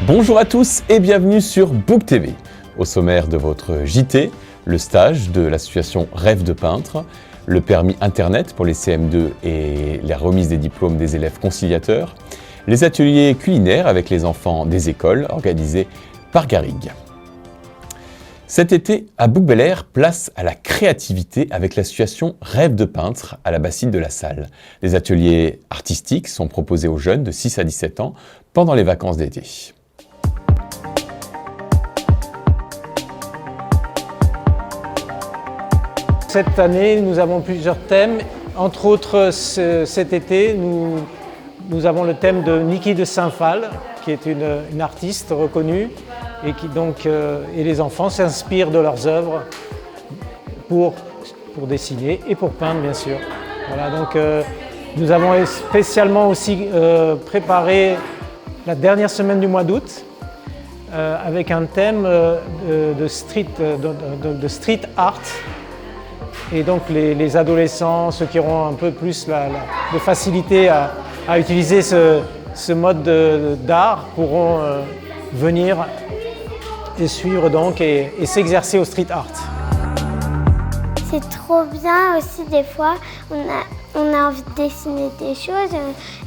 Bonjour à tous et bienvenue sur Book TV. Au sommaire de votre JT, le stage de l'association Rêve de peintre, le permis internet pour les CM2 et la remise des diplômes des élèves conciliateurs, les ateliers culinaires avec les enfants des écoles organisés par Garrigue. Cet été, à Bouc-Bel-Air, place à la créativité avec l'association Rêve de peintre à la Bastide de la Salle. Des ateliers artistiques sont proposés aux jeunes de 6 à 17 ans pendant les vacances d'été. Cette année, nous avons plusieurs thèmes. Entre autres, cet été, nous avons le thème de Niki de Saint-Phal, qui est une artiste reconnue et les enfants s'inspirent de leurs œuvres pour dessiner et pour peindre, bien sûr. Voilà, donc nous avons spécialement aussi préparé la dernière semaine du mois d'août avec un thème de street art. Et donc les adolescents, ceux qui auront un peu plus de facilité à utiliser ce mode d'art pourront venir et suivre donc et s'exercer au street art. C'est trop bien aussi, des fois on a envie de dessiner des choses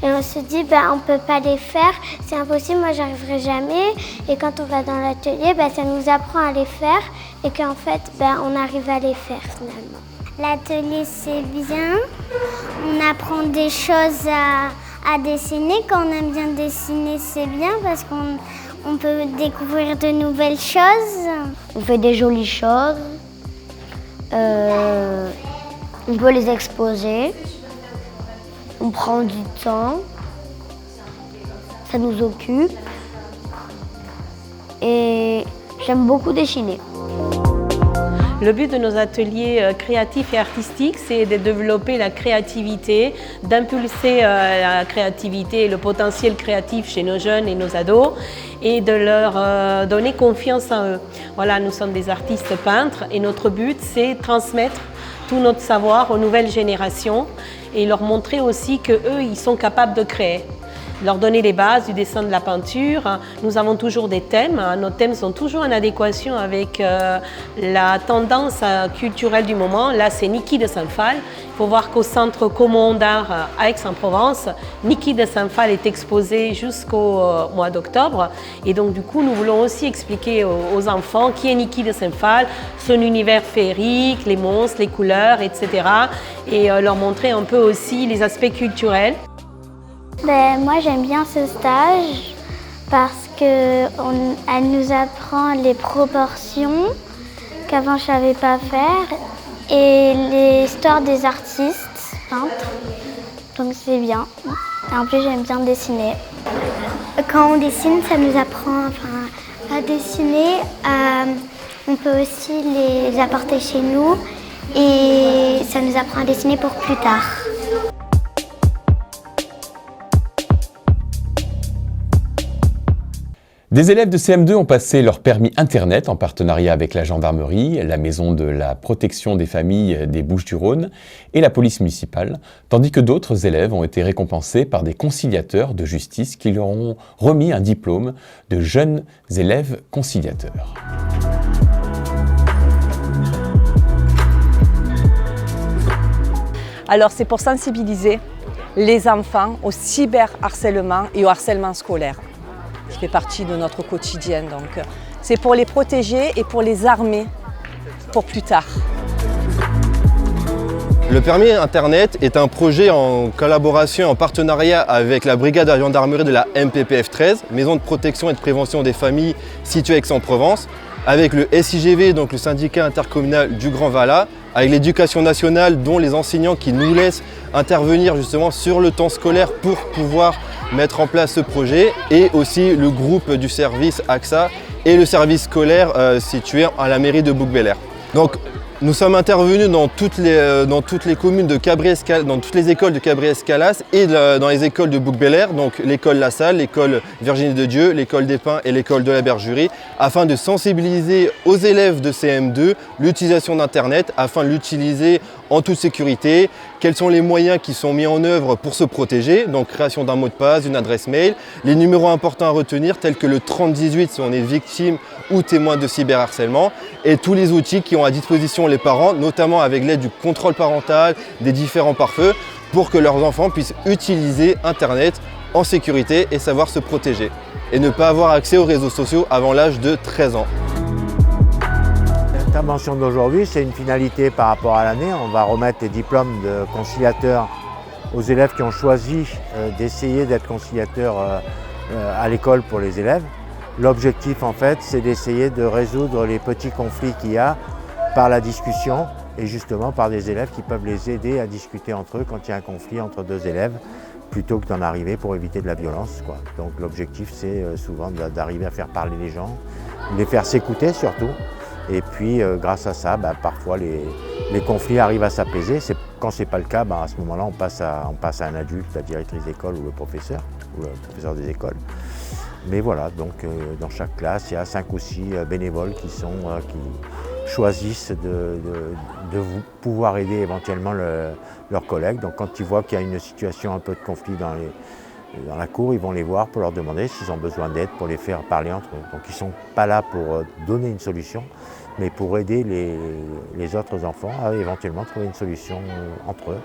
et on se dit on ne peut pas les faire, c'est impossible, moi j'arriverai jamais. Et quand on va dans l'atelier, ça nous apprend à les faire et qu'en fait on arrive à les faire finalement. L'atelier c'est bien, on apprend des choses à dessiner. Quand on aime bien dessiner, c'est bien parce qu'on peut découvrir de nouvelles choses. On fait des jolies choses, on peut les exposer, on prend du temps, ça nous occupe et j'aime beaucoup dessiner. Le but de nos ateliers créatifs et artistiques, c'est de développer la créativité, d'impulser la créativité et le potentiel créatif chez nos jeunes et nos ados et de leur donner confiance en eux. Voilà, nous sommes des artistes peintres et notre but, c'est transmettre tout notre savoir aux nouvelles générations et leur montrer aussi qu'eux, ils sont capables de créer. Leur donner les bases du dessin, de la peinture. Nous avons toujours des thèmes. Nos thèmes sont toujours en adéquation avec la tendance culturelle du moment. Là, c'est Niki de Saint-Phal. Il faut voir qu'au Centre commun d'art à Aix-en-Provence, Niki de Saint-Phal est exposé jusqu'au mois d'octobre. Et donc, du coup, nous voulons aussi expliquer aux enfants qui est Niki de Saint-Phal, son univers féerique, les monstres, les couleurs, etc. Et leur montrer un peu aussi les aspects culturels. Moi j'aime bien ce stage parce qu'elle nous apprend les proportions qu'avant je ne savais pas faire et l'histoire des artistes peintres, donc c'est bien. Et en plus j'aime bien dessiner. Quand on dessine, ça nous apprend à dessiner, on peut aussi les apporter chez nous et ça nous apprend à dessiner pour plus tard. Des élèves de CM2 ont passé leur permis internet en partenariat avec la gendarmerie, la maison de la protection des familles des Bouches-du-Rhône et la police municipale, tandis que d'autres élèves ont été récompensés par des conciliateurs de justice qui leur ont remis un diplôme de jeunes élèves conciliateurs. Alors c'est pour sensibiliser les enfants au cyberharcèlement et au harcèlement scolaire, qui fait partie de notre quotidien. Donc c'est pour les protéger et pour les armer pour plus tard. Le permis internet est un projet en collaboration, en partenariat avec la brigade de la gendarmerie de la MPPF 13, Maison de protection et de prévention des familles située à Aix-en-Provence, avec le SIGV, donc le syndicat intercommunal du Grand Valais, avec l'éducation nationale, dont les enseignants qui nous laissent intervenir justement sur le temps scolaire pour pouvoir mettre en place ce projet, et aussi le groupe du service AXA et le service scolaire situé à la mairie de Bouc-Bel-Air. Donc nous sommes intervenus dans toutes les communes de Cabré-Escalas, dans toutes les écoles de Cabré-Escalas et dans les écoles de Bouc-Bel-Air, donc l'école La Salle, l'école Virginie de Dieu, l'école des Pins et l'école de la Bergerie, afin de sensibiliser aux élèves de CM2 l'utilisation d'Internet, afin de l'utiliser en toute sécurité, quels sont les moyens qui sont mis en œuvre pour se protéger, donc création d'un mot de passe, d'une adresse mail, les numéros importants à retenir tels que le 3018 si on est victime ou témoin de cyberharcèlement, et tous les outils qui ont à disposition les parents, notamment avec l'aide du contrôle parental, des différents pare-feux, pour que leurs enfants puissent utiliser Internet en sécurité et savoir se protéger, et ne pas avoir accès aux réseaux sociaux avant l'âge de 13 ans. L'intervention d'aujourd'hui, c'est une finalité par rapport à l'année. On va remettre les diplômes de conciliateurs aux élèves qui ont choisi d'essayer d'être conciliateurs à l'école pour les élèves. L'objectif, en fait, c'est d'essayer de résoudre les petits conflits qu'il y a par la discussion et justement par des élèves qui peuvent les aider à discuter entre eux quand il y a un conflit entre deux élèves, plutôt que d'en arriver pour éviter de la violence, quoi. Donc l'objectif, c'est souvent d'arriver à faire parler les gens, les faire s'écouter surtout. Et puis grâce à ça, parfois les conflits arrivent à s'apaiser. Quand ce n'est pas le cas, à ce moment-là, on passe à un adulte, la directrice d'école ou le professeur des écoles. Mais voilà, donc dans chaque classe, il y a 5 ou 6 bénévoles qui choisissent de pouvoir aider éventuellement leurs collègues. Donc quand ils voient qu'il y a une situation un peu de conflit dans la cour, ils vont les voir pour leur demander s'ils ont besoin d'aide, pour les faire parler entre eux. Donc ils ne sont pas là pour donner une solution, mais pour aider les autres enfants à éventuellement trouver une solution entre eux.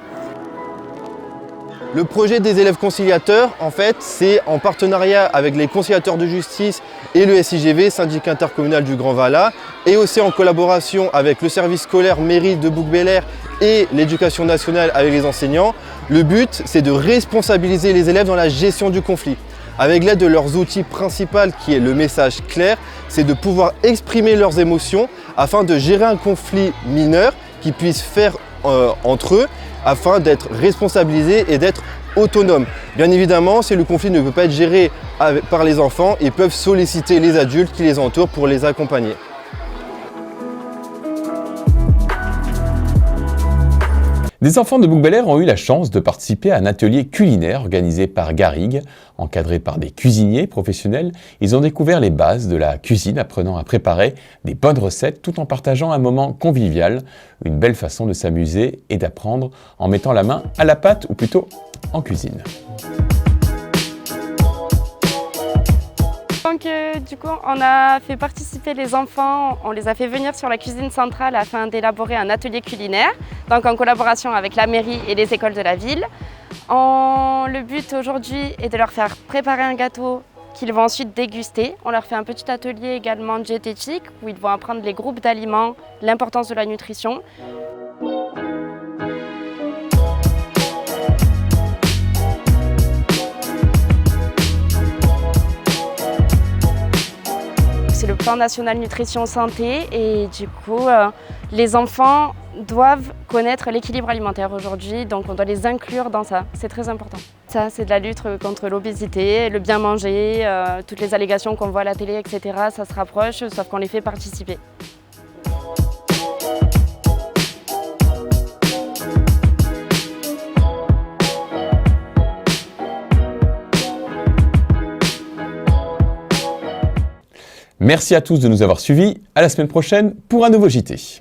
Le projet des élèves conciliateurs, en fait, c'est en partenariat avec les conciliateurs de justice et le SIGV, syndicat intercommunal du Grand Vallat, et aussi en collaboration avec le service scolaire mairie de Bouc-Bel-Air et l'éducation nationale avec les enseignants. Le but, c'est de responsabiliser les élèves dans la gestion du conflit. Avec l'aide de leurs outils principaux, qui est le message clair, c'est de pouvoir exprimer leurs émotions afin de gérer un conflit mineur qu'ils puissent faire entre eux, afin d'être responsabilisés et d'être autonomes. Bien évidemment, si le conflit ne peut pas être géré par les enfants, ils peuvent solliciter les adultes qui les entourent pour les accompagner. Des enfants de Bouc-Bel-Air ont eu la chance de participer à un atelier culinaire organisé par Garrigue. Encadrés par des cuisiniers professionnels, ils ont découvert les bases de la cuisine, apprenant à préparer des bonnes recettes tout en partageant un moment convivial. Une belle façon de s'amuser et d'apprendre en mettant la main à la pâte, ou plutôt en cuisine. Donc du coup, on a fait participer les enfants, on les a fait venir sur la cuisine centrale afin d'élaborer un atelier culinaire, donc en collaboration avec la mairie et les écoles de la ville. Le but aujourd'hui est de leur faire préparer un gâteau qu'ils vont ensuite déguster. On leur fait un petit atelier également diététique où ils vont apprendre les groupes d'aliments, l'importance de la nutrition. C'est le plan national nutrition santé et du coup les enfants doivent connaître l'équilibre alimentaire aujourd'hui, donc on doit les inclure dans ça, c'est très important. Ça, c'est de la lutte contre l'obésité, le bien manger, toutes les allégations qu'on voit à la télé, etc. Ça se rapproche, sauf qu'on les fait participer. Merci à tous de nous avoir suivis. À la semaine prochaine pour un nouveau JT.